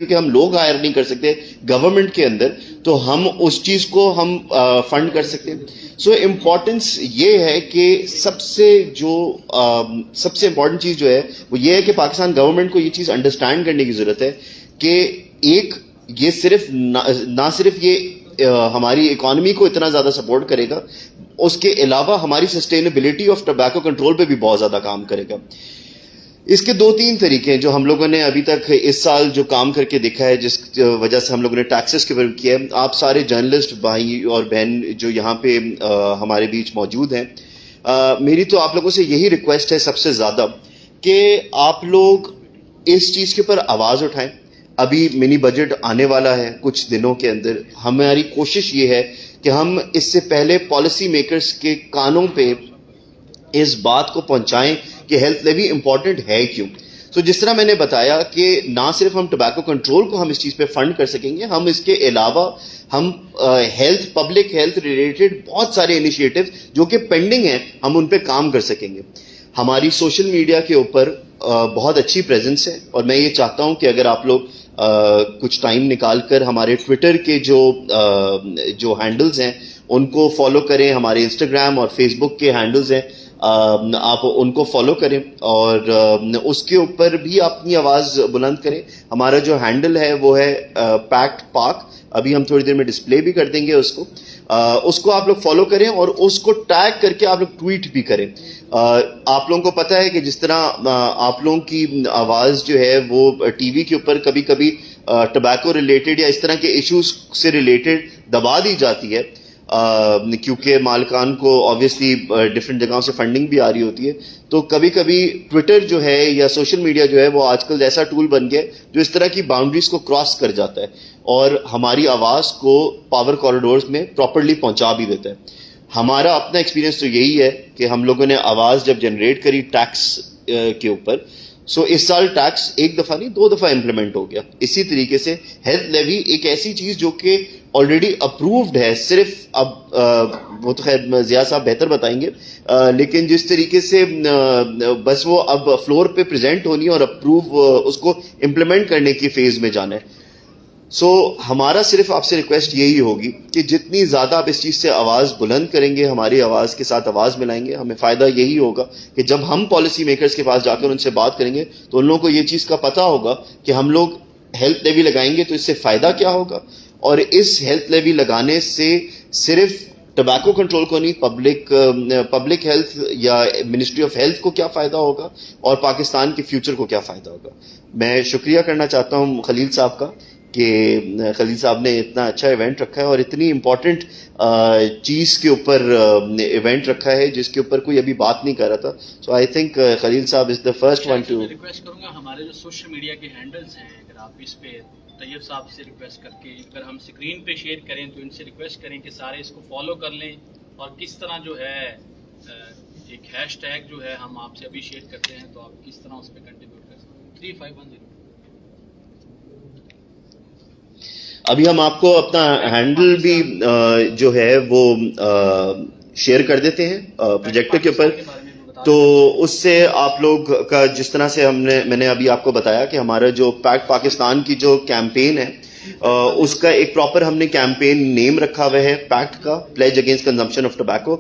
کیونکہ ہم لوگ ہائر نہیں کر سکتے گورنمنٹ کے اندر, تو ہم اس چیز کو ہم فنڈ کر سکتے ہیں. سو امپورٹنس یہ ہے کہ سب سے امپورٹنٹ چیز جو ہے وہ یہ ہے کہ پاکستان گورنمنٹ کو یہ چیز انڈرسٹینڈ کرنے کی ضرورت ہے کہ ایک یہ صرف نہ صرف یہ ہماری اکانومی کو اتنا زیادہ سپورٹ کرے گا, اس کے علاوہ ہماری سسٹینیبلٹی آف ٹبیکو کنٹرول پہ بھی بہت زیادہ کام کرے گا. اس کے 2-3 طریقے ہیں جو ہم لوگوں نے ابھی تک اس سال جو کام کر کے دیکھا ہے, جس وجہ سے ہم لوگوں نے ٹیکسز کے اوپر کیا ہے. آپ سارے جرنلسٹ بھائی اور بہن جو یہاں پہ ہمارے بیچ موجود ہیں, میری تو آپ لوگوں سے یہی ریکویسٹ ہے سب سے زیادہ کہ آپ لوگ اس چیز کے اوپر آواز اٹھائیں. ابھی منی بجٹ آنے والا ہے کچھ دنوں کے اندر. ہماری کوشش یہ ہے کہ ہم اس سے پہلے پالیسی میکرز کے کانوں پہ اس بات کو پہنچائیں کہ ہیلتھ لیوی امپورٹنٹ ہے کیوں. سو جس طرح میں نے بتایا کہ نہ صرف ہم ٹبیکو کنٹرول کو ہم اس چیز پہ فنڈ کر سکیں گے, ہم اس کے علاوہ ہم پبلک ہیلتھ ریلیٹڈ بہت سارے انیشیٹو جو کہ پینڈنگ ہیں ہم ان پہ کام کر سکیں گے. ہماری سوشل میڈیا کے اوپر بہت اچھی پریزنس ہے, اور میں یہ چاہتا ہوں کہ اگر آپ لوگ کچھ ٹائم نکال کر ہمارے ٹویٹر کے جو ہینڈلز ہیں ان کو فالو کریں, ہمارے انسٹاگرام اور فیس بک کے ہینڈلز ہیں آپ ان کو فالو کریں, اور اس کے اوپر بھی اپنی آواز بلند کریں. ہمارا جو ہینڈل ہے وہ ہے پیکٹ پاک, ابھی ہم تھوڑی دیر میں ڈسپلے بھی کر دیں گے اس کو آپ لوگ فالو کریں اور اس کو ٹیگ کر کے آپ لوگ ٹویٹ بھی کریں. آپ لوگوں کو پتہ ہے کہ جس طرح آپ لوگوں کی آواز جو ہے وہ ٹی وی کے اوپر کبھی کبھی ٹبیکو ریلیٹڈ یا اس طرح کے ایشوز سے ریلیٹڈ دبا دی جاتی ہے, کیونکہ مالکان کو آبویسلی ڈفرینٹ جگہوں سے فنڈنگ بھی آ رہی ہوتی ہے. تو کبھی کبھی ٹویٹر جو ہے یا سوشل میڈیا جو ہے وہ آج کل ایسا ٹول بن گیا جو اس طرح کی باؤنڈریز کو کراس کر جاتا ہے اور ہماری آواز کو پاور کوریڈورز میں پراپرلی پہنچا بھی دیتا ہے. ہمارا اپنا ایکسپیرینس تو یہی ہے کہ ہم لوگوں نے آواز جب جنریٹ کری ٹیکس کے اوپر, سو اس سال ٹیکس 1 دفعہ نہیں 2 دفعہ امپلیمنٹ ہو گیا. اسی طریقے سے ہیلتھ لیوی ایک ایسی چیز جو کہ آلریڈی اپرووڈ ہے, صرف اب وہ تو خیر ضیاء صاحب بہتر بتائیں گے, لیکن جس طریقے سے بس وہ اب فلور پہ پریزنٹ ہونی ہے اور اپروو اس کو امپلیمنٹ کرنے کی فیز میں جانا ہے. سو ہمارا صرف آپ سے ریکویسٹ یہی ہوگی کہ جتنی زیادہ آپ اس چیز سے آواز بلند کریں گے, ہماری آواز کے ساتھ آواز ملائیں گے, ہمیں فائدہ یہی ہوگا کہ جب ہم پالیسی میکرز کے پاس جا کر ان سے بات کریں گے تو ان لوگوں کو یہ چیز کا پتہ ہوگا کہ ہم لوگ ہیلتھ لیوی لگائیں گے تو اس سے فائدہ کیا ہوگا, اور اس ہیلتھ لیوی لگانے سے صرف ٹبیکو کنٹرول کو نہیں, پبلک ہیلتھ یا منسٹری آف ہیلتھ کو کیا فائدہ ہوگا اور پاکستان کے فیوچر کو کیا فائدہ ہوگا. میں شکریہ کرنا چاہتا ہوں خلیل صاحب کا کہ خلیل صاحب نے اتنا اچھا ایونٹ رکھا ہے اور اتنی امپورٹنٹ چیز کے اوپر ایونٹ رکھا ہے جس کے اوپر کوئی ابھی بات نہیں کر رہا تھا. سو I think Khalil sahab is the first one to. Request کروں گا ہمارے جو سوشل میڈیا کے ہینڈلز ہیں, اگر آپ اس پہ طیب صاحب سے ریکویسٹ کر کے اگر ہم اسکرین پہ شیئر کریں تو ان سے ریکویسٹ کریں کہ سارے اس کو فالو کر لیں, اور کس طرح جو ہے ایک ہیش ٹیگ جو ہے ہم آپ سے ابھی شیئر کرتے ہیں تو آپ کس طرح اس پہ کنٹریبیوٹ کر سکتے ہیں. 3510 ابھی ہم آپ کو اپنا ہینڈل بھی جو ہے وہ شیئر کر دیتے ہیں پروجیکٹر کے اوپر, تو اس سے آپ لوگ کا جس طرح سے میں نے ابھی آپ کو بتایا کہ ہمارا جو پیکٹ پاکستان کی جو کیمپین ہے اس کا ایک پراپر ہم نے کیمپین نیم رکھا ہوا ہے پیکٹ کا, pledge against consumption of tobacco.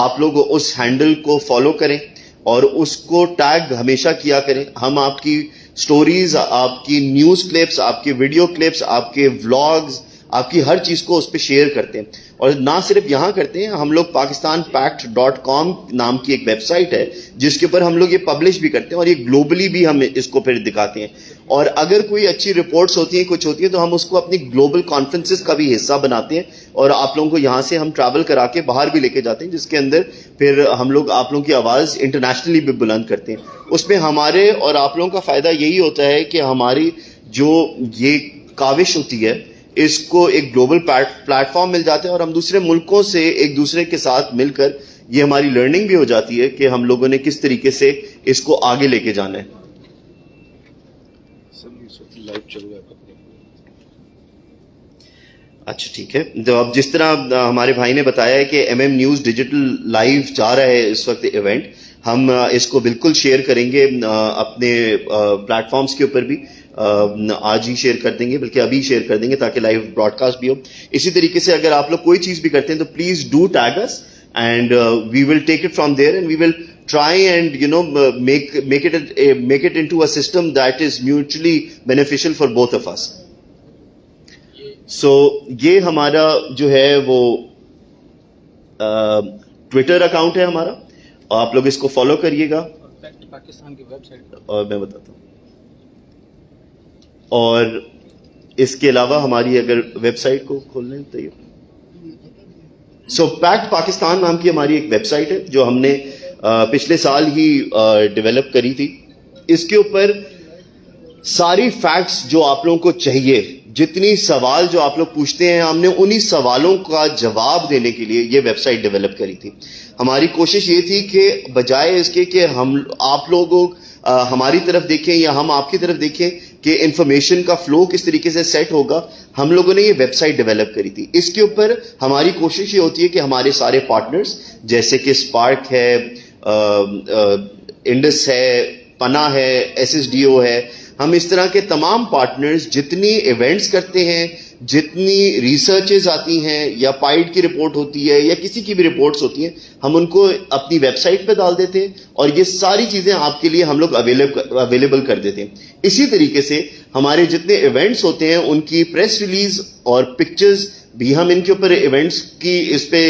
آپ لوگ اس ہینڈل کو فالو کریں اور اس کو ٹیگ ہمیشہ کیا کریں. ہم آپ کی سٹوریز, آپ کی نیوز کلپس, آپ کے ویڈیو کلپس, آپ کے ولاگز, آپ کی ہر چیز کو اس پہ شیئر کرتے ہیں. اور نہ صرف یہاں کرتے ہیں, ہم لوگ pakistanpact.com نام کی ایک ویب سائٹ ہے جس کے اوپر ہم لوگ یہ پبلش بھی کرتے ہیں اور یہ گلوبلی بھی ہم اس کو پھر دکھاتے ہیں. اور اگر کوئی اچھی رپورٹس ہوتی ہیں, کچھ ہوتی ہیں, تو ہم اس کو اپنی گلوبل کانفرنسز کا بھی حصہ بناتے ہیں اور آپ لوگوں کو یہاں سے ہم ٹریول کرا کے باہر بھی لے کے جاتے ہیں, جس کے اندر پھر ہم لوگ آپ لوگوں کی آواز انٹرنیشنلی بھی بلند کرتے ہیں. اس میں ہمارے اور آپ لوگوں کا فائدہ یہی ہوتا ہے کہ ہماری جو یہ کاوش ہوتی ہے اس کو ایک گلوبل پلیٹ فارم مل جاتا ہے اور ہم دوسرے ملکوں سے ایک دوسرے کے ساتھ مل کر یہ ہماری لرننگ بھی ہو جاتی ہے کہ ہم لوگوں نے کس طریقے سے اس کو آگے لے کے جانا ہے. اچھا ٹھیک ہے. تو اب جس طرح ہمارے بھائی نے بتایا ہے کہ MM نیوز ڈیجیٹل لائیو جا رہا ہے اس وقت ایونٹ, ہم اس کو بالکل شیئر کریں گے اپنے پلیٹ فارمز کے اوپر بھی. آج ہی شیئر کر دیں گے، بلکہ ابھی شیئر کر دیں گے تاکہ لائیو براڈ کاسٹ بھی ہو. اسی طریقے سے اگر آپ لوگ کوئی چیز بھی کرتے ہیں تو please do tag us and we will take it from there and we will try and make it into a system that is mutually beneficial for both of us. So یہ ہمارا جو ہے وہ ٹویٹر اکاؤنٹ ہے ہمارا، آپ لوگ اس کو فالو کریے گا. پاکستان کی ویب سائٹ اور میں بتاتا ہوں، اور اس کے علاوہ ہماری اگر ویب سائٹ کو کھولنے تو سو پیکٹ پاکستان نام کی ہماری ایک ویب سائٹ ہے جو ہم نے پچھلے سال ہی ڈیولپ کری تھی. اس کے اوپر ساری فیکٹس جو آپ لوگوں کو چاہیے، جتنی سوال جو آپ لوگ پوچھتے ہیں، ہم نے انہی سوالوں کا جواب دینے کے لیے یہ ویب سائٹ ڈیولپ کری تھی. ہماری کوشش یہ تھی کہ بجائے اس کے کہ ہم آپ لوگوں ہماری طرف دیکھیں یا ہم آپ کی طرف دیکھیں کہ انفارمیشن کا فلو کس طریقے سے سیٹ ہوگا، ہم لوگوں نے یہ ویب سائٹ ڈیولپ کری تھی. اس کے اوپر ہماری کوشش یہ ہوتی ہے کہ ہمارے سارے پارٹنرز جیسے کہ اسپارک ہے، انڈس ہے، پنا ہے، SSDO ہے، ہم اس طرح کے تمام پارٹنرز جتنی ایونٹس کرتے ہیں، جتنی ریسرچز آتی ہیں یا پائڈ کی رپورٹ ہوتی ہے یا کسی کی بھی رپورٹس ہوتی ہیں، ہم ان کو اپنی ویب سائٹ پہ ڈال دیتے ہیں اور یہ ساری چیزیں آپ کے لیے ہم لوگ اویلیبل کر دیتے ہیں. اسی طریقے سے ہمارے جتنے ایونٹس ہوتے ہیں ان کی پریس ریلیز اور پکچرز بھی ہم ان کے اوپر ایونٹس کی اس پہ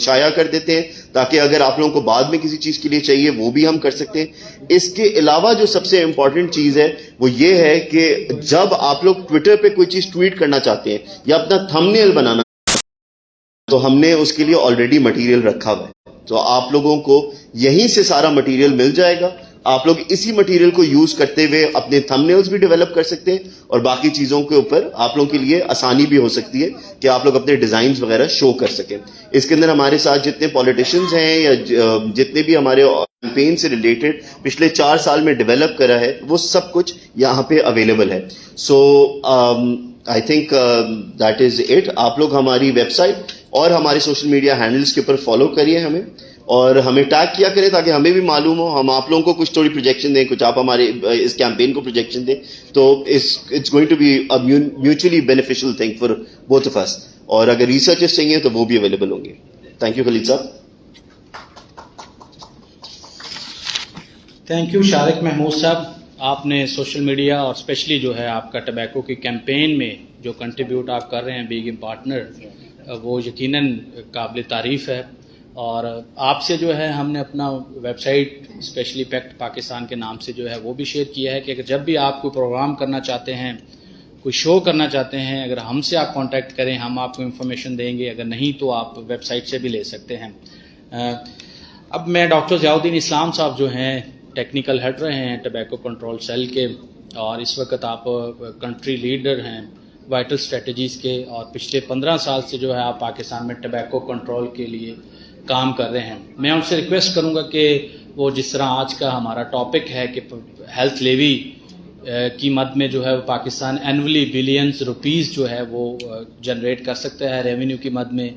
شائع کر دیتے ہیں تاکہ اگر آپ لوگوں کو بعد میں کسی چیز کے لیے چاہیے وہ بھی ہم کر سکتے ہیں. اس کے علاوہ جو سب سے امپورٹنٹ چیز ہے وہ یہ ہے کہ جب آپ لوگ ٹویٹر پہ کوئی چیز ٹویٹ کرنا چاہتے ہیں یا اپنا تھم نیل بنانا تو ہم نے اس کے لیے آلریڈی مٹیریل رکھا ہوا ہے، تو آپ لوگوں کو یہیں سے سارا مٹیریل مل جائے گا. آپ لوگ اسی مٹیریل کو یوز کرتے ہوئے اپنے تھم نیلز بھی ڈیولپ کر سکتے ہیں اور باقی چیزوں کے اوپر آپ لوگوں کے لیے آسانی بھی ہو سکتی ہے کہ آپ لوگ اپنے ڈیزائنز وغیرہ شو کر سکیں. اس کے اندر ہمارے ساتھ جتنے پولیٹیشنز ہیں یا جتنے بھی ہمارے کیمپین سے ریلیٹڈ پچھلے 4 سال میں ڈیولپ کرا ہے وہ سب کچھ یہاں پہ اویلیبل ہے. So I think that is it. آپ لوگ ہماری ویب سائٹ اور ہمارے سوشل میڈیا ہینڈلز کے اوپر فالو کریے ہمیں اور ہمیں ٹیگ کیا کریں تاکہ ہمیں بھی معلوم ہو، ہم آپ لوگوں کو کچھ تھوڑی پروجیکشن دیں، کچھ آپ ہمارے اس کیمپین کو پروجیکشن دیں، تو it's going to be mutually beneficial thing for both of us. اور اگر ریسرچز چاہیے تو وہ بھی اویلیبل ہوں گے. تھینک یو خلیل صاحب. تھینک یو شارق محمود صاحب. آپ نے سوشل میڈیا اور اسپیشلی جو ہے آپ کا ٹبیکو کی کیمپین میں جو کنٹریبیوٹ آپ کر رہے ہیں بینگ اے پارٹنر، وہ یقیناً قابل تعریف ہے. اور آپ سے جو ہے ہم نے اپنا web site specially PACT Pakistan کے نام سے جو ہے وہ بھی شیئر کیا ہے کہ اگر جب بھی آپ کوئی پروگرام کرنا چاہتے ہیں، کوئی شو کرنا چاہتے ہیں، اگر ہم سے آپ کانٹیکٹ کریں ہم آپ کو انفارمیشن دیں گے، اگر نہیں تو آپ ویب سائٹ سے بھی لے سکتے ہیں. اب میں ڈاکٹر ضیاء الدین اسلام صاحب جو ہیں ٹیکنیکل ہیڈ رہے ہیں ٹبیکو کنٹرول سیل کے، اور اس وقت آپ کنٹری لیڈر ہیں وائٹل اسٹریٹجیز کے، اور پچھلے 15 سال سے جو ہے آپ پاکستان میں ٹبیکو کنٹرول کے لیے کام کر رہے ہیں. میں ان سے ریکویسٹ کروں گا کہ وہ جس طرح آج کا ہمارا ٹاپک ہے کہ ہیلتھ لیوی کی مد میں جو ہے پاکستان اینولی بلینز روپیز جو ہے وہ جنریٹ کر سکتا ہے ریونیو کی مد میں.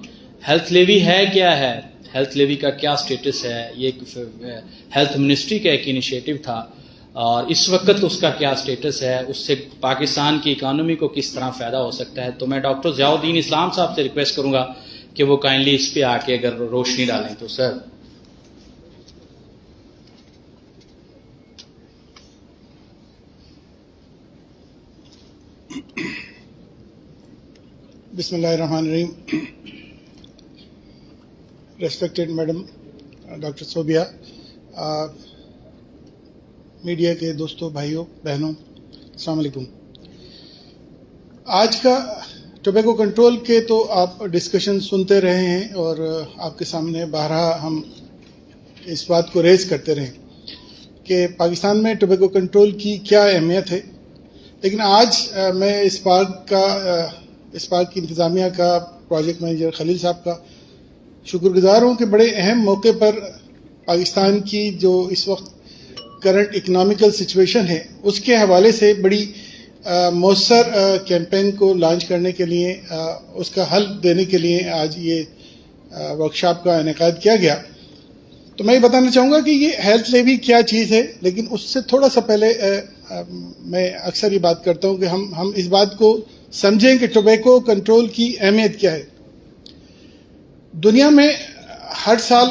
ہیلتھ لیوی ہے کیا ہے، ہیلتھ لیوی کا کیا سٹیٹس ہے، یہ ہیلتھ منسٹری کا ایک انیشیٹو تھا اور اس وقت اس کا کیا سٹیٹس ہے، اس سے پاکستان کی اکانومی کو کس طرح فائدہ ہو سکتا ہے. تو میں ڈاکٹر ضیاء الدین اسلام صاحب سے ریکویسٹ کروں گا کہ وہ کائنڈلی اس پہ آ کے اگر روشنی ڈالیں تو. سر بسم اللہ الرحمن الرحیم. Respected madam doctor Sobia, media کے دوستوں، بھائیوں، بہنوں، السلام علیکم. آج کا ٹوبیکو کنٹرول کے تو آپ ڈسکشن سنتے رہے ہیں اور آپ کے سامنے بارہا ہم اس بات کو ریز کرتے رہے کہ پاکستان میں ٹوبیکو کنٹرول کی کیا اہمیت ہے. لیکن آج میں اس پارک کی انتظامیہ کا، پروجیکٹ مینیجر خلیل صاحب کا شکر گزار ہوں کہ بڑے اہم موقع پر پاکستان کی جو اس وقت کرنٹ اکنامیکل سچویشن ہے اس کے حوالے سے بڑی مؤثر کیمپین کو لانچ کرنے کے لیے، اس کا حل دینے کے لیے آج یہ ورکشاپ کا انعقاد کیا گیا. تو میں یہ بتانا چاہوں گا کہ یہ ہیلتھ لیوی کیا چیز ہے، لیکن اس سے تھوڑا سا پہلے میں اکثر یہ بات کرتا ہوں کہ ہم اس بات کو سمجھیں کہ ٹوبیکو کنٹرول کی اہمیت کیا ہے. دنیا میں ہر سال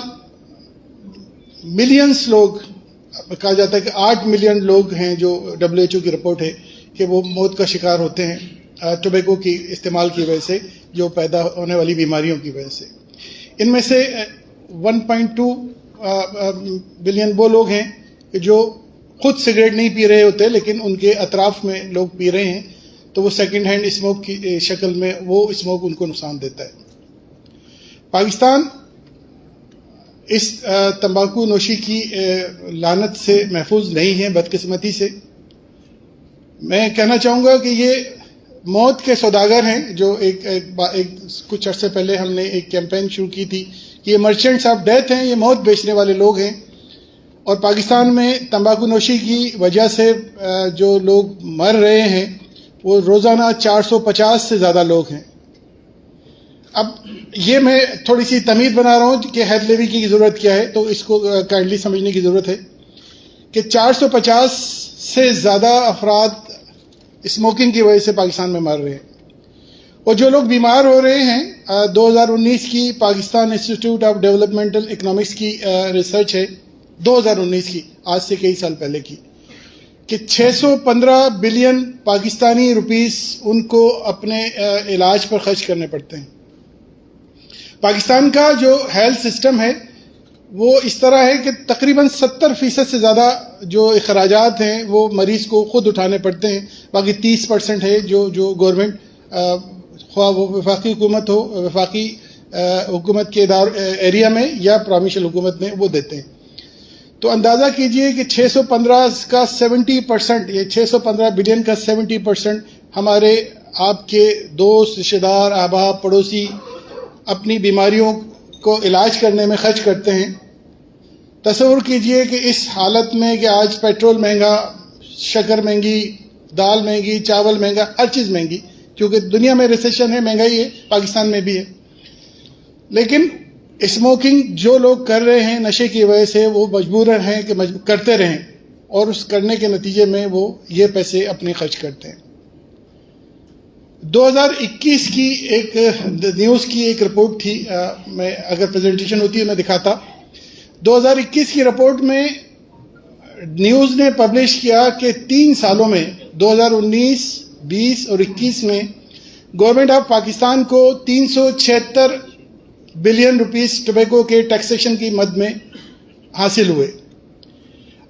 ملینز لوگ، کہا جاتا ہے کہ 8 ملین لوگ ہیں جو WHO کی رپورٹ ہے کہ وہ موت کا شکار ہوتے ہیں ٹوبیکو کی استعمال کی وجہ سے، جو پیدا ہونے والی بیماریوں کی وجہ سے. ان میں سے 1.2 بلین وہ لوگ ہیں کہ جو خود سگریٹ نہیں پی رہے ہوتے لیکن ان کے اطراف میں لوگ پی رہے ہیں، تو وہ سیکنڈ ہینڈ اسموک کی شکل میں وہ اسموک ان کو نقصان دیتا ہے. پاکستان اس تمباکو نوشی کی لعنت سے محفوظ نہیں ہے، بدقسمتی سے. میں کہنا چاہوں گا کہ یہ موت کے سوداگر ہیں. جو ایک کچھ عرصے پہلے ہم نے ایک کیمپین شروع کی تھی کہ یہ مرچنٹس آف ڈیتھ ہیں، یہ موت بیچنے والے لوگ ہیں. اور پاکستان میں تمباکو نوشی کی وجہ سے جو لوگ مر رہے ہیں وہ روزانہ 450 سے زیادہ لوگ ہیں. اب یہ میں تھوڑی سی تمیز بنا رہا ہوں کہ ہیلتھ لیوی کی ضرورت کیا ہے، تو اس کو کائنڈلی سمجھنے کی ضرورت ہے کہ 450 سے زیادہ افراد اسموکنگ کی وجہ سے پاکستان میں مر رہے ہیں. اور جو لوگ بیمار ہو رہے ہیں، 2019 کی Pakistan institute of developmental economics کی ریسرچ ہے، 2019 کی، آج سے کئی سال پہلے کی، کہ 615 بلین پاکستانی روپیز ان کو اپنے علاج پر خرچ کرنے پڑتے ہیں. پاکستان کا جو ہیلتھ سسٹم ہے وہ اس طرح ہے کہ تقریباً 70% سے زیادہ جو اخراجات ہیں وہ مریض کو خود اٹھانے پڑتے ہیں. باقی 30% ہے جو گورنمنٹ، خواہ وہ وفاقی حکومت ہو، وفاقی حکومت کے ایریا میں یا پروونشل حکومت میں، وہ دیتے ہیں. تو اندازہ کیجئے کہ 615 کا 70%، یہ 615 بلین کا 70% ہمارے آپ کے دوست، رشتہ دار، احباب، پڑوسی اپنی بیماریوں کو علاج کرنے میں خرچ کرتے ہیں. تصور کیجئے کہ اس حالت میں کہ آج پیٹرول مہنگا، شکر مہنگی، دال مہنگی، چاول مہنگا، ہر چیز مہنگی، کیونکہ دنیا میں ریسیشن ہے، مہنگائی ہے، پاکستان میں بھی ہے. لیکن اسموکنگ جو لوگ کر رہے ہیں نشے کی وجہ سے، وہ مجبور ہیں کہ کرتے رہیں، اور اس کرنے کے نتیجے میں وہ یہ پیسے اپنے خرچ کرتے ہیں. 2021 کی ایک نیوز کی ایک رپورٹ تھی، میں اگر پریزنٹیشن ہوتی ہے میں دکھاتا. 2021 کی رپورٹ میں نیوز نے پبلش کیا کہ 3 سالوں میں 2019، 20 اور 21 میں گورنمنٹ آف پاکستان کو 376 بلین روپیز ٹوبیکو کے ٹیکسیشن کی مد میں حاصل ہوئے.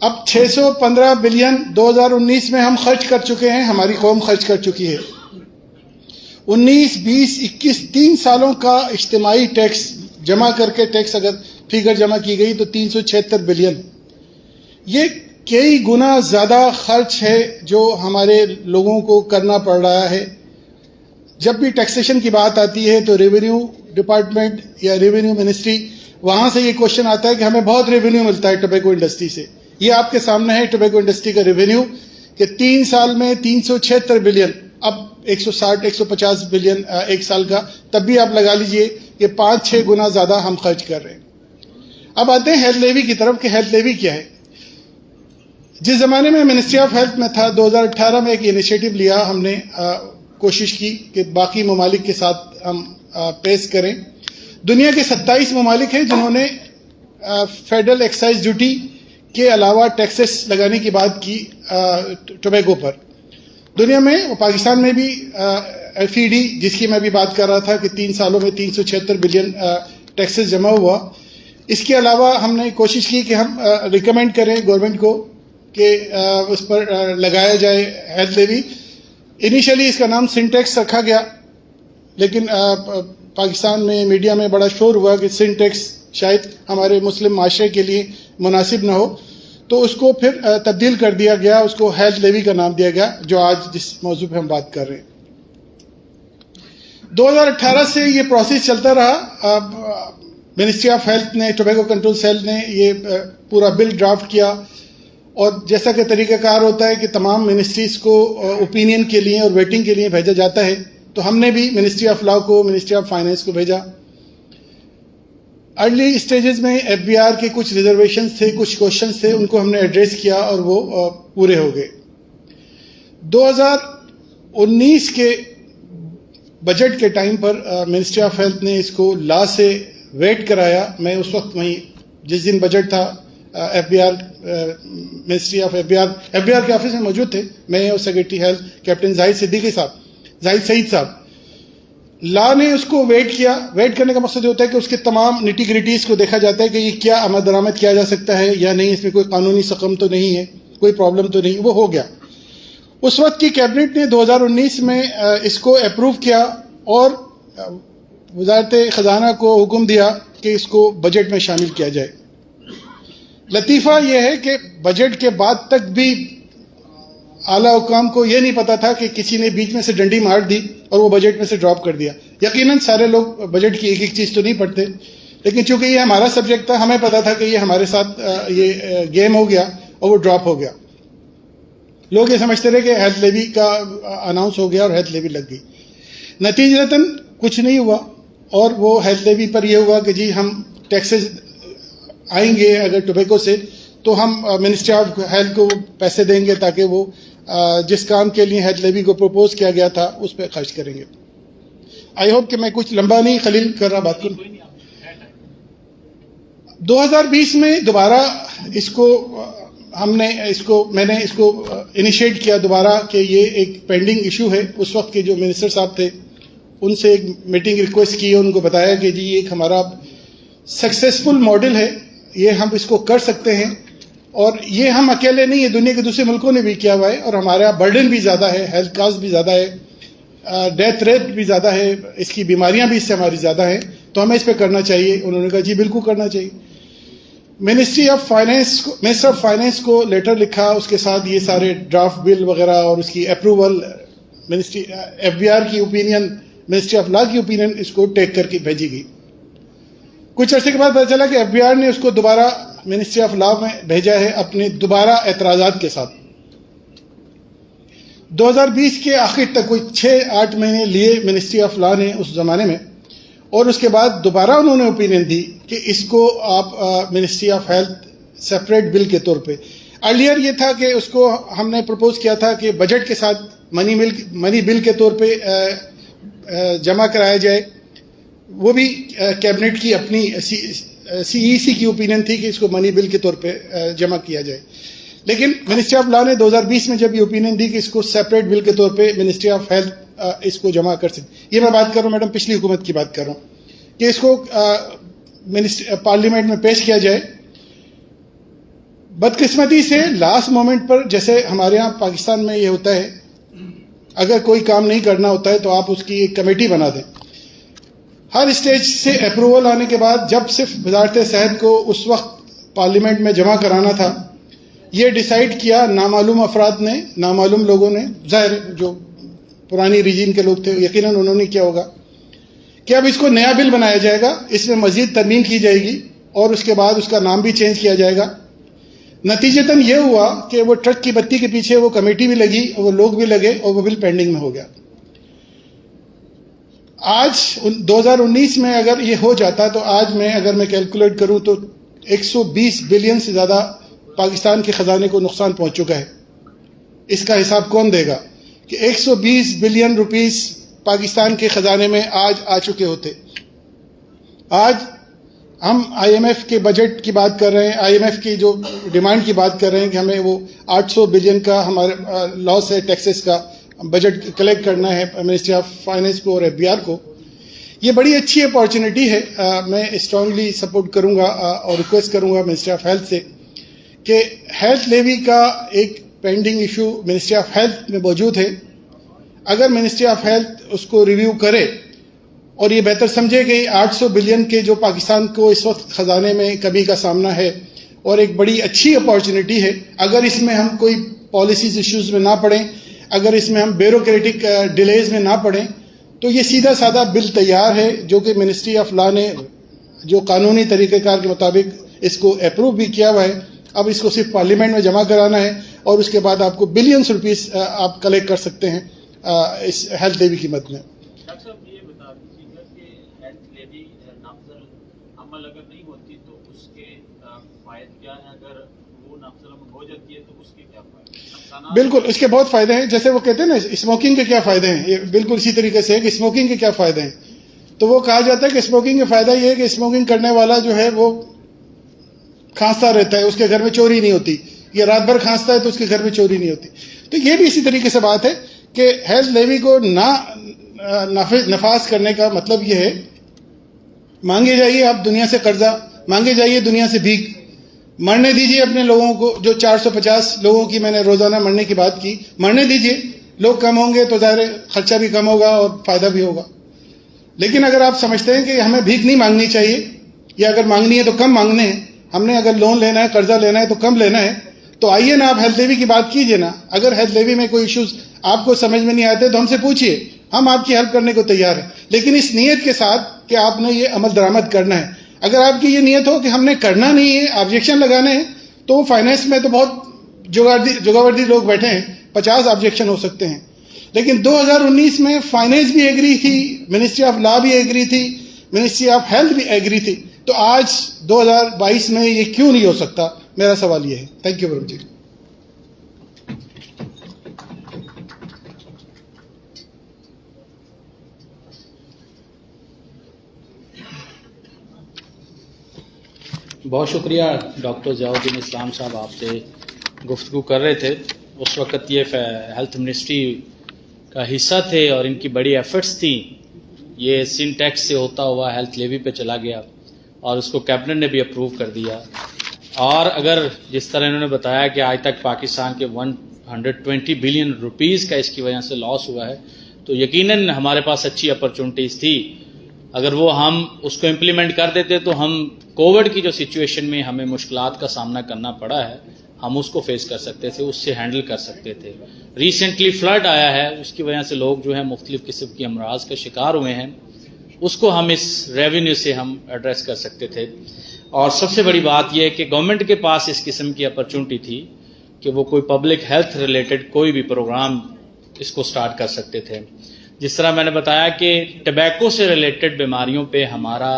اب 615 بلین 2019 میں ہم خرچ کر چکے ہیں، ہماری قوم خرچ کر چکی ہے. 19، 20، 21 3 سالوں کا اجتماعی ٹیکس جمع کر کے، ٹیکس اگر فگر جمع کی گئی تو 376 بلین. یہ کئی گنا زیادہ خرچ ہے جو ہمارے لوگوں کو کرنا پڑ رہا ہے. جب بھی ٹیکسیشن کی بات آتی ہے تو ریونیو ڈپارٹمنٹ یا ریونیو منسٹری، وہاں سے یہ کوشچن آتا ہے کہ ہمیں بہت ریونیو ملتا ہے ٹوبیکو انڈسٹری سے. یہ آپ کے سامنے ہے ٹوبیکو انڈسٹری کا ریونیو کہ 3 سال میں 376 بلین، اب 160-150 بلین ایک سال کا، تب بھی آپ لگا لیجئے کہ 5-6 گنا زیادہ ہم خرچ کر رہے ہیں. اب آتے ہیں ہیلتھ لیوی کی طرف کہ ہیلتھ لیوی کیا ہے. جس زمانے میں منسٹری آف ہیلتھ میں تھا، 2018 میں ایک انیشیٹو لیا ہم نے، کوشش کی کہ باقی ممالک کے ساتھ ہم پیش کریں. دنیا کے 27 ممالک ہیں جنہوں نے فیڈرل ایکسائز ڈیوٹی کے علاوہ ٹیکسز لگانے کی بات کی ٹوبیکو پر. دنیا میں، پاکستان میں بھی FED، جس کی میں بھی بات کر رہا تھا کہ 3 سالوں میں 376 بلین ٹیکسز جمع ہوا. اس کے علاوہ ہم نے کوشش کی کہ ہم ریکمینڈ کریں گورنمنٹ کو کہ اس پر لگایا جائے ہیلتھ لیوی. انیشلی اس کا نام سنٹیکس رکھا گیا، لیکن پاکستان میں میڈیا میں بڑا شور ہوا کہ سنٹیکس شاید ہمارے مسلم معاشرے کے لیے مناسب نہ ہو، تو اس کو پھر تبدیل کر دیا گیا، اس کو ہیلتھ لیوی کا نام دیا گیا، جو آج جس موضوع پہ ہم بات کر رہے ہیں. 2018 سے یہ پروسیس چلتا رہا. منسٹری آف ہیلتھ نے، ٹوبیکو کنٹرول سیل نے یہ پورا بل ڈرافٹ کیا، اور جیسا کہ طریقہ کار ہوتا ہے کہ تمام منسٹریز کو اوپینین کے لیے اور ویٹنگ کے لیے بھیجا جاتا ہے، تو ہم نے بھی منسٹری آف لا کو، منسٹری آف فائنانس کو بھیجا. ارلی اسٹیجز میں FBR کے کچھ ریزرویشنز تھے، کچھ کوشچنز تھے، ان کو ہم نے ایڈریس کیا اور وہ پورے ہو گئے. 2019 کے بجٹ کے time per ministry of health نے اس کو لا سے ویٹ کرایا. میں اس وقت وہیں جس دن بجٹ تھا F B R ministry of F B R کے آفس میں موجود تھے, میں اور secretary health captain Zahid Saeed صاحب. لا نے اس کو ویٹ کیا. ویٹ کرنے کا مقصد یہ ہوتا ہے کہ اس کے تمام نیٹی گریٹیز کو دیکھا جاتا ہے کہ یہ کیا آمد درآمد کیا جا سکتا ہے یا نہیں, اس میں کوئی قانونی سقم تو نہیں ہے, کوئی پرابلم تو نہیں. وہ ہو گیا. اس وقت کی کیبنٹ نے 2019 میں اس کو اپروو کیا اور وزارت خزانہ کو حکم دیا کہ اس کو بجٹ میں شامل کیا جائے. لطیفہ یہ ہے کہ بجٹ کے بعد تک بھی اعلیٰ حکام کو یہ نہیں پتا تھا کہ کسی نے بیچ میں سے ڈنڈی مار دی اور وہ بجٹ میں سے ڈراپ کر دیا. یقیناً سارے لوگ بجٹ کی ایک ایک چیز تو نہیں پڑھتے, لیکن چونکہ یہ ہمارا سبجیکٹ تھا, ہمیں پتا تھا کہ یہ ہمارے ساتھ یہ گیم ہو گیا اور وہ ڈراپ ہو گیا. لوگ یہ سمجھتے رہے کہ ہیلتھ لیوی کا اناؤنس ہو گیا اور ہیلتھ لیوی لگ گئی. نتیجتاً کچھ نہیں ہوا, اور وہ ہیلتھ لیوی پر یہ ہوا کہ جی ہم ٹیکسز آئیں گے اگر ٹوبیکو سے تو ہم منسٹری آف ہیلتھ کو پیسے دیں گے تاکہ وہ جس کام کے لیے ہیلتھ لیوی کو پروپوز کیا گیا تھا اس پہ خرچ کریں گے. آئی ہوپ کہ میں کچھ لمبا نہیں خلیل کر رہا بات کروں. 2020 میں دوبارہ میں نے اس کو انیشیٹ کیا دوبارہ کہ یہ ایک پینڈنگ ایشو ہے. اس وقت کے جو منسٹر صاحب تھے ان سے ایک میٹنگ ریکویسٹ کی, ان کو بتایا کہ جی یہ ایک ہمارا سکسیسفل ماڈل ہے, یہ ہم اس کو کر سکتے ہیں, اور یہ ہم اکیلے نہیں, یہ دنیا کے دوسرے ملکوں نے بھی کیا ہوا ہے, اور ہمارا برڈن بھی زیادہ ہے, ہیلتھ کاسٹ بھی زیادہ ہے, ڈیتھ ریٹ بھی زیادہ ہے, اس کی بیماریاں بھی اس سے ہماری زیادہ ہیں, تو ہمیں اس پہ کرنا چاہیے. انہوں نے کہا جی بالکل کرنا چاہیے. منسٹر آف فائنینس کو لیٹر لکھا, اس کے ساتھ یہ سارے ڈرافٹ بل وغیرہ اور اس کی approval, ministry F B R کی اوپینین, منسٹری آف لا کی اوپینین اس کو ٹیک کر کے بھیجی گئی. کچھ عرصے کے بعد پتہ چلا کہ ایف بی آر نے اس کو دوبارہ منسٹری آف لا میں بھیجا ہے اپنے دوبارہ اعتراضات کے ساتھ. 2020 کے آخر تک کوئی 6-8 مہینے لیے منسٹری آف لا نے اس زمانے میں, اور اس کے بعد دوبارہ انہوں نے اوپینین دی کہ اس کو آپ منسٹری آف ہیلتھ سیپریٹ بل کے طور پہ. ارلیئر یہ تھا کہ اس کو ہم نے پروپوز کیا تھا کہ بجٹ کے ساتھ منی بل کے طور پہ جمع کرایا جائے. وہ بھی کیبنٹ کی اپنی سی ای سی کی اوپینین تھی کہ اس کو منی بل کے طور پہ جمع کیا جائے. لیکن منسٹری آف لا نے 2020 میں جب یہ اوپینین دی کہ اس کو سیپریٹ بل کے طور پہ منسٹری آف ہیلتھ اس کو جمع کر سکتے. یہ میں بات کر رہا ہوں میڈم پچھلی حکومت کی بات کر رہا ہوں کہ اس کو پارلیمنٹ میں پیش کیا جائے. بدقسمتی سے لاسٹ مومنٹ پر, جیسے ہمارے ہاں پاکستان میں یہ ہوتا ہے, اگر کوئی کام نہیں کرنا ہوتا ہے تو آپ اس کی ایک کمیٹی بنا دیں. ہر اسٹیج سے اپروول آنے کے بعد جب صرف وزارت صحت کو اس وقت پارلیمنٹ میں جمع کرانا تھا, یہ ڈیسائیڈ کیا نامعلوم افراد نے, نامعلوم لوگوں نے, ظاہر جو پرانی ریجین کے لوگ تھے یقیناً انہوں نے کیا ہوگا, کہ اب اس کو نیا بل بنایا جائے گا, اس میں مزید ترمیم کی جائے گی اور اس کے بعد اس کا نام بھی چینج کیا جائے گا. نتیجتاً یہ ہوا کہ وہ ٹرک کی بتی کے پیچھے وہ کمیٹی بھی لگی, وہ لوگ بھی لگے, اور وہ بل پینڈنگ میں ہو گیا. آج 2019 میں اگر یہ ہو جاتا تو آج اگر میں کیلکولیٹ کروں تو 120 بلین سے زیادہ پاکستان کے خزانے کو نقصان پہنچ چکا ہے. اس کا حساب کون دے گا کہ 120 بلین روپیز پاکستان کے خزانے میں آج آ چکے ہوتے. آج ہم آئی ایم ایف کے بجٹ کی بات کر رہے ہیں, آئی ایم ایف کی جو ڈیمانڈ کی بات کر رہے ہیں کہ ہمیں وہ 800 بلین کا ہمارے لاس ہے ٹیکسز کا بجٹ کلیکٹ کرنا ہے منسٹری آف فائنینس کو اور ایف بی آر کو. یہ بڑی اچھی اپارچونٹی ہے. میں اسٹرانگلی سپورٹ کروں گا اور ریکویسٹ کروں گا منسٹری آف ہیلتھ سے کہ ہیلتھ لیوی کا ایک pending issue ministry of health میں موجود ہے. اگر منسٹری آف ہیلتھ اس کو ریویو کرے اور یہ بہتر سمجھے کہ 800 بلین کے جو پاکستان کو اس وقت خزانے میں کمی کا سامنا ہے اور ایک بڑی اچھی اپارچونٹی ہے, اگر اس میں ہم کوئی پالیسیز ایشوز میں نہ پڑیں, اگر اس میں ہم بیوروکریٹک ڈیلیز میں نہ پڑیں, تو یہ سیدھا سادہ بل تیار ہے جو کہ منسٹری آف لا نے جو قانونی طریقہ کار کے مطابق اس کو اپروو بھی کیا ہوا ہے. اب اس کو صرف پارلیمنٹ میں جمع کرانا ہے اور اس کے بعد آپ کو بلینز روپیز آپ کلیکٹ کر سکتے ہیں اس ہیلتھ لیوی کی مد میں. ڈاکٹر صاحب یہ بتا دیجیے کہ ہیلتھ لیوی نافذ عمل اگر نہیں ہوتی تو اس کے فوائد کیا ہیں؟ اگر وہ نافذ ہو جاتی ہے تو اس کے کیا فائدے؟ بالکل اس کے بہت فائدے ہیں. جیسے وہ کہتے ہیں نا اسموکنگ کے کیا فائدے ہیں, یہ بالکل اسی طریقے سے ہے کہ اسموکنگ کے کیا فائدے ہیں. تو وہ کہا جاتا ہے کہ اسموکنگ کا فائدہ یہ ہے کہ اسموکنگ کرنے والا جو ہے وہ کھانستا رہتا ہے, اس کے گھر میں چوری نہیں ہوتی. یہ رات بھر کھانستا ہے تو اس کے گھر میں چوری نہیں ہوتی. تو یہ بھی اسی طریقے سے بات ہے کہ ہیلتھ لیوی کو نفاذ کرنے کا مطلب یہ ہے, مانگے جائیے آپ دنیا سے قرضہ, مانگے جائیے دنیا سے بھیک, مرنے دیجیے اپنے لوگوں کو. جو 450 لوگوں کی میں نے روزانہ مرنے کی بات کی, مرنے دیجیے. لوگ کم ہوں گے تو ظاہر خرچہ بھی کم ہوگا اور فائدہ بھی ہوگا. لیکن اگر آپ سمجھتے ہیں کہ ہمیں بھیک نہیں مانگنی چاہیے, یا اگر مانگنی ہے تو کم مانگنے ہیں, ہم نے اگر لون لینا ہے, قرضہ لینا ہے تو کم لینا ہے, تو آئیے نا آپ ہیلتھ لیوی کی بات کیجیے نا. اگر ہیلتھ لیوی میں کوئی ایشوز آپ کو سمجھ میں نہیں آتے تو ہم سے پوچھیے, ہم آپ کی ہیلپ کرنے کو تیار ہیں. لیکن اس نیت کے ساتھ کہ آپ نے یہ عمل درآمد کرنا ہے. اگر آپ کی یہ نیت ہو کہ ہم نے کرنا نہیں ہے, آبجیکشن لگانے ہیں, تو فائنینس میں تو بہت جگاوردی لوگ بیٹھے ہیں, 50 آبجیکشن ہو سکتے ہیں. لیکن 2019 میں فائنینس بھی ایگری تھی, منسٹری آف لا بھی ایگری تھی, منسٹری آف ہیلتھ بھی ایگری تھی. تو آج 2022 میں یہ کیوں نہیں ہو سکتا؟ میرا سوال یہ ہے. Thank you very much. بہت شکریہ ڈاکٹر ضیاء الدین اسلام صاحب, آپ سے گفتگو کر رہے تھے. اس وقت یہ ہیلتھ منسٹری کا حصہ تھے اور ان کی بڑی ایفرٹس تھیں. یہ سن ٹیکس سے ہوتا ہوا ہیلتھ لیوی پہ چلا گیا اور اس کو کیبنٹ نے بھی اپروو کر دیا. اور اگر جس طرح انہوں نے بتایا کہ آج تک پاکستان کے 120 بلین روپیز کا اس کی وجہ سے لاس ہوا ہے, تو یقیناً ہمارے پاس اچھی اپرچونٹیز تھی. اگر وہ ہم اس کو امپلیمنٹ کر دیتے تو ہم کووڈ کی جو سچویشن میں ہمیں مشکلات کا سامنا کرنا پڑا ہے, ہم اس کو فیس کر سکتے تھے, اس سے ہینڈل کر سکتے تھے. ریسنٹلی فلڈ آیا ہے, اس کی وجہ سے لوگ جو ہے مختلف قسم کی امراض کا شکار ہوئے ہیں, اس کو ہم اس ریونیو سے ہم ایڈریس کر سکتے تھے. اور سب سے بڑی بات یہ ہے کہ گورنمنٹ کے پاس اس قسم کی اپرچونٹی تھی کہ وہ کوئی پبلک ہیلتھ ریلیٹڈ کوئی بھی پروگرام اس کو سٹارٹ کر سکتے تھے. جس طرح میں نے بتایا کہ ٹبیکو سے ریلیٹڈ بیماریوں پہ ہمارا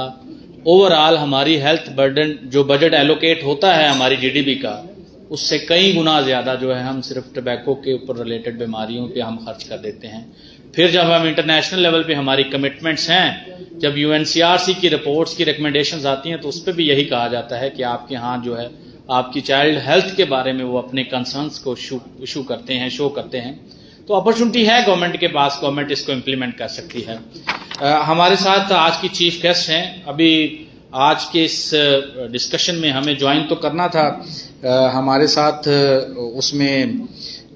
اوور آل ہماری ہیلتھ برڈن جو بجٹ ایلوکیٹ ہوتا ہے ہماری جی ڈی پی کا, اس سے کئی گنا زیادہ جو ہے ہم صرف ٹبیکو کے اوپر ریلیٹڈ بیماریوں پہ ہم خرچ کر دیتے ہیں. پھر جب ہم انٹرنیشنل لیول پہ ہماری کمٹمنٹس ہیں, جب U N C R C کی رپورٹس کی ریکمنڈیشنز آتی ہیں, تو اس پہ بھی یہی کہا جاتا ہے کہ آپ کے ہاں جو ہے آپ کی چائلڈ ہیلتھ کے بارے میں وہ اپنے کنسرنس کو شو کرتے ہیں. تو اپرچونٹی ہے گورنمنٹ کے پاس, گورنمنٹ اس کو امپلیمنٹ کر سکتی ہے. ہمارے ساتھ آج کی چیف گیسٹ ہیں. ابھی آج کے اس ڈسکشن میں ہمیں جوائن تو کرنا تھا, ہمارے ساتھ اس میں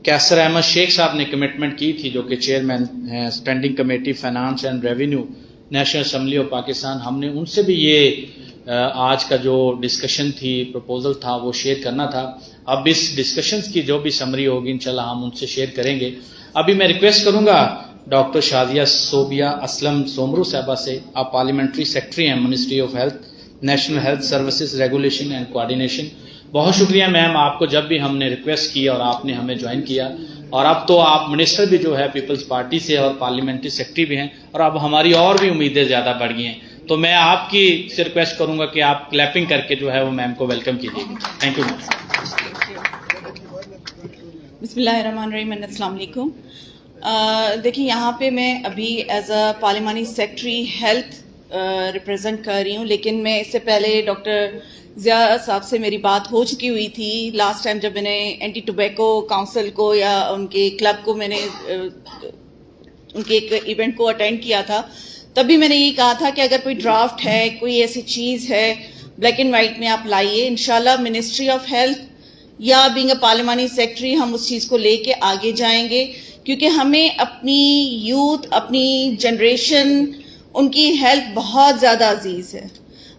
کیسر احمد شیخ صاحب نے کمٹمنٹ کی تھی, جو کہ چیئرمین ہیں standing committee finance and revenue national assembly of Pakistan. ہم نے ان سے بھی یہ آج کا جو ڈسکشن تھی, پروپوزل تھا, وہ شیئر کرنا تھا. اب اس ڈسکشنز کی جو بھی سمری ہوگی انشاءاللہ ہم ان سے شیئر کریں گے. ابھی میں ریکویسٹ کروں گا ڈاکٹر شازیہ صوبیہ اسلم سومرو صاحبہ سے, آپ پارلیمنٹری سیکرٹری ہیں ministry of health, national health services regulation and coordination. بہت شکریہ میم, آپ کو جب بھی ہم نے ریکویسٹ کی اور آپ نے ہمیں جوائن کیا, اور اب تو آپ منسٹر بھی جو ہے پیپلز پارٹی سے اور پارلیمنٹری سیکرٹری بھی ہیں, اور اب ہماری اور بھی امیدیں زیادہ بڑھ گئی ہیں. تو میں آپ کی سے ریکویسٹ کروں گا کہ آپ کلیپنگ کر کے جو ہے وہ میم کو ویلکم کیجیے. Thank you ma'am. بسم اللہ الرحمن الرحیم. السلام علیکم. دیکھیں یہاں پہ میں ابھی ایز اے پارلیمانی سیکرٹری ہیلتھ ریپرزینٹ کر رہی ہوں, لیکن میں اس سے پہلے ڈاکٹر ضیاء صاحب سے میری بات ہو چکی ہوئی تھی لاسٹ ٹائم جب میں نے اینٹی ٹوبیکو کاؤنسل کو یا ان کے کلب کو میں نے ان کے ایک ایونٹ کو اٹینڈ کیا تھا. تبھی میں نے یہ کہا تھا کہ اگر کوئی ڈرافٹ ہے, کوئی ایسی چیز ہے بلیک اینڈ وائٹ میں آپ لائیے. انشاءاللہ منسٹری آف ہیلتھ یا بینگ اے پارلیمانی سیکرٹری ہم اس چیز کو لے کے آگے جائیں گے, کیونکہ ہمیں اپنی یوتھ, اپنی جنریشن, ان کی ہیلتھ بہت زیادہ عزیز ہے.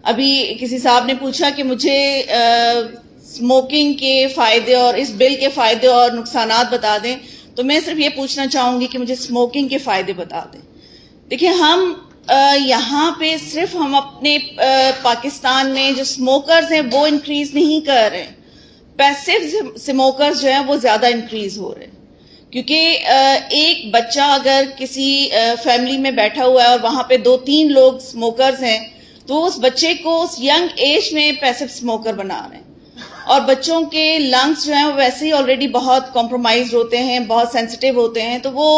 ابھی کسی صاحب نے پوچھا کہ مجھے اسموکنگ کے فائدے اور اس بل کے فائدے اور نقصانات بتا دیں, تو میں صرف یہ پوچھنا چاہوں گی کہ مجھے اسموکنگ کے فائدے بتا دیں. دیکھیں ہم یہاں پہ صرف ہم اپنے پاکستان میں جو اسموکرز ہیں وہ انکریز نہیں کر رہے ہیں, پیسو اسموکرز جو ہیں وہ زیادہ انکریز ہو رہے ہیں. کیونکہ ایک بچہ اگر کسی فیملی میں بیٹھا ہوا ہے اور وہاں پہ 2-3 لوگ اسموکرز ہیں, تو اس بچے کو اس ینگ ایج میں پیسو اسموکر بنا رہے ہیں. اور بچوں کے لنگس جو ہیں وہ ویسے ہی آلریڈی بہت کمپرومائزڈ ہوتے ہیں, بہت سینسٹیو ہوتے ہیں, تو وہ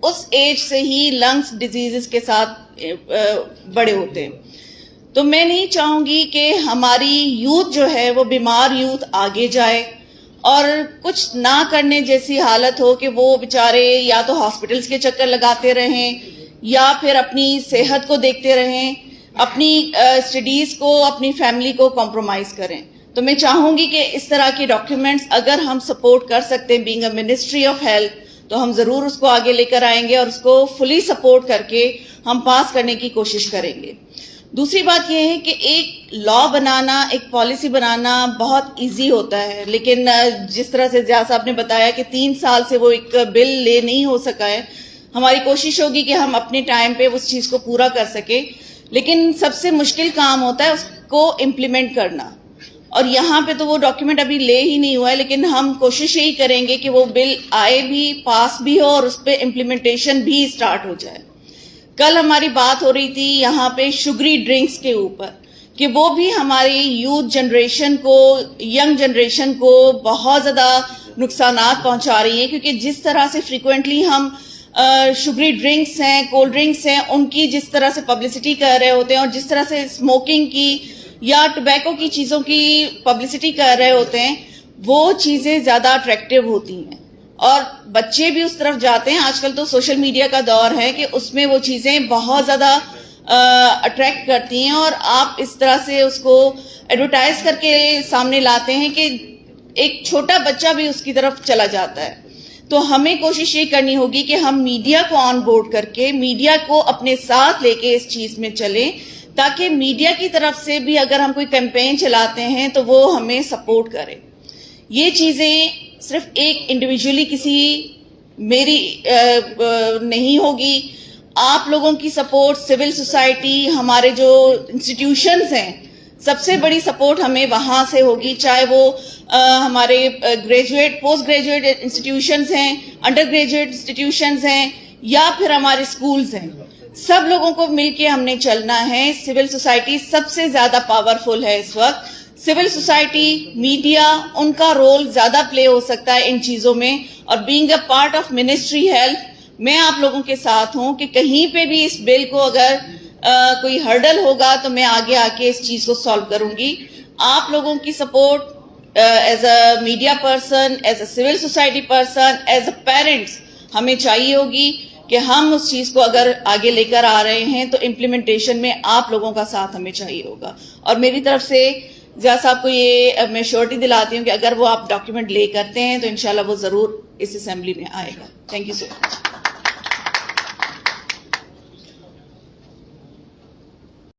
اس ایج سے ہی لنگس ڈیزیزز کے ساتھ بڑے ہوتے ہیں. تو میں نہیں چاہوں گی کہ ہماری یوتھ جو ہے وہ بیمار یوتھ آگے جائے اور کچھ نہ کرنے جیسی حالت ہو کہ وہ بیچارے یا تو ہاسپٹلس کے چکر لگاتے رہیں یا پھر اپنی صحت کو دیکھتے رہیں, اپنی اسٹڈیز کو, اپنی فیملی کو کمپرومائز کریں. تو میں چاہوں گی کہ اس طرح کے ڈاکیومنٹس اگر ہم سپورٹ کر سکتے ہیں being a ministry of health, تو ہم ضرور اس کو آگے لے کر آئیں گے اور اس کو فلی سپورٹ کر کے ہم پاس کرنے کی کوشش کریں گے. دوسری بات یہ ہے کہ ایک لا بنانا, ایک پالیسی بنانا بہت ایزی ہوتا ہے, لیکن جس طرح سے ضیاء صاحب نے بتایا کہ 3 سال سے وہ ایک بل لے نہیں ہو سکا ہے. ہماری کوشش ہوگی کہ ہم اپنے ٹائم پہ اس چیز کو پورا کر سکیں, لیکن سب سے مشکل کام ہوتا ہے اس کو امپلیمنٹ کرنا, اور یہاں پہ تو وہ ڈاکیومنٹ ابھی لے ہی نہیں ہوا ہے, لیکن ہم کوشش یہی کریں گے کہ وہ بل آئے بھی, پاس بھی ہو اور اس پہ امپلیمنٹیشن بھی اسٹارٹ ہو جائے. کل ہماری بات ہو رہی تھی یہاں پہ شگری ڈرنکس کے اوپر کہ وہ بھی ہماری یوتھ جنریشن کو, ینگ جنریشن کو بہت زیادہ نقصانات پہنچا رہی ہیں, کیونکہ جس طرح سے فریکوینٹلی ہم شگری ڈرنکس ہیں, کولڈ ڈرنکس ہیں, ان کی جس طرح سے پبلسٹی کر رہے ہوتے ہیں اور جس طرح سے اسموکنگ کی یا ٹوبیکو کی چیزوں کی پبلسٹی کر رہے ہوتے ہیں, وہ چیزیں زیادہ اٹریکٹیو ہوتی ہیں اور بچے بھی اس طرف جاتے ہیں. آج کل تو سوشل میڈیا کا دور ہے کہ اس میں وہ چیزیں بہت زیادہ اٹریکٹ کرتی ہیں اور آپ اس طرح سے اس کو ایڈورٹائز کر کے سامنے لاتے ہیں کہ ایک چھوٹا بچہ بھی اس کی طرف چلا جاتا ہے. تو ہمیں کوشش یہ کرنی ہوگی کہ ہم میڈیا کو آن بورڈ کر کے, میڈیا کو اپنے ساتھ لے کے اس چیز میں چلیں, تاکہ میڈیا کی طرف سے بھی اگر ہم کوئی کیمپین چلاتے ہیں تو وہ ہمیں سپورٹ کرے. یہ چیزیں صرف ایک انڈیویجولی کسی میری نہیں ہوگی, آپ لوگوں کی سپورٹ, سول سوسائٹی, ہمارے جو انسٹیٹیوشنز ہیں, سب سے بڑی سپورٹ ہمیں وہاں سے ہوگی, چاہے وہ ہمارے گریجویٹ, پوسٹ گریجویٹ انسٹیٹیوشنز ہیں, انڈر گریجویٹ انسٹیٹیوشنز ہیں یا پھر ہمارے اسکولز ہیں. سب لوگوں کو مل کے ہم نے چلنا ہے. سول سوسائٹی سب سے زیادہ پاورفل ہے اس وقت. سول سوسائٹی, میڈیا, ان کا رول زیادہ پلے ہو سکتا ہے ان چیزوں میں, اور being a part of ministry health میں آپ لوگوں کے ساتھ ہوں کہ کہیں پہ بھی اس بل کو اگر کوئی ہرڈل ہوگا تو میں آگے آ کے اس چیز کو سالو کروں گی. آپ لوگوں کی support as a media person, as a civil society person, as a parents ہمیں چاہیے ہوگی کہ ہم اس چیز کو اگر آگے لے کر آ رہے ہیں تو امپلیمنٹیشن میں آپ لوگوں کا ساتھ ہمیں چاہیے ہوگا. اور میری طرف سے ضیاء صاحب کو یہ میں شیورٹی دلاتی ہوں کہ اگر وہ آپ ڈاکیومنٹ لے کرتے ہیں تو انشاءاللہ وہ ضرور اس اسمبلی میں آئے گا. Thank you so much.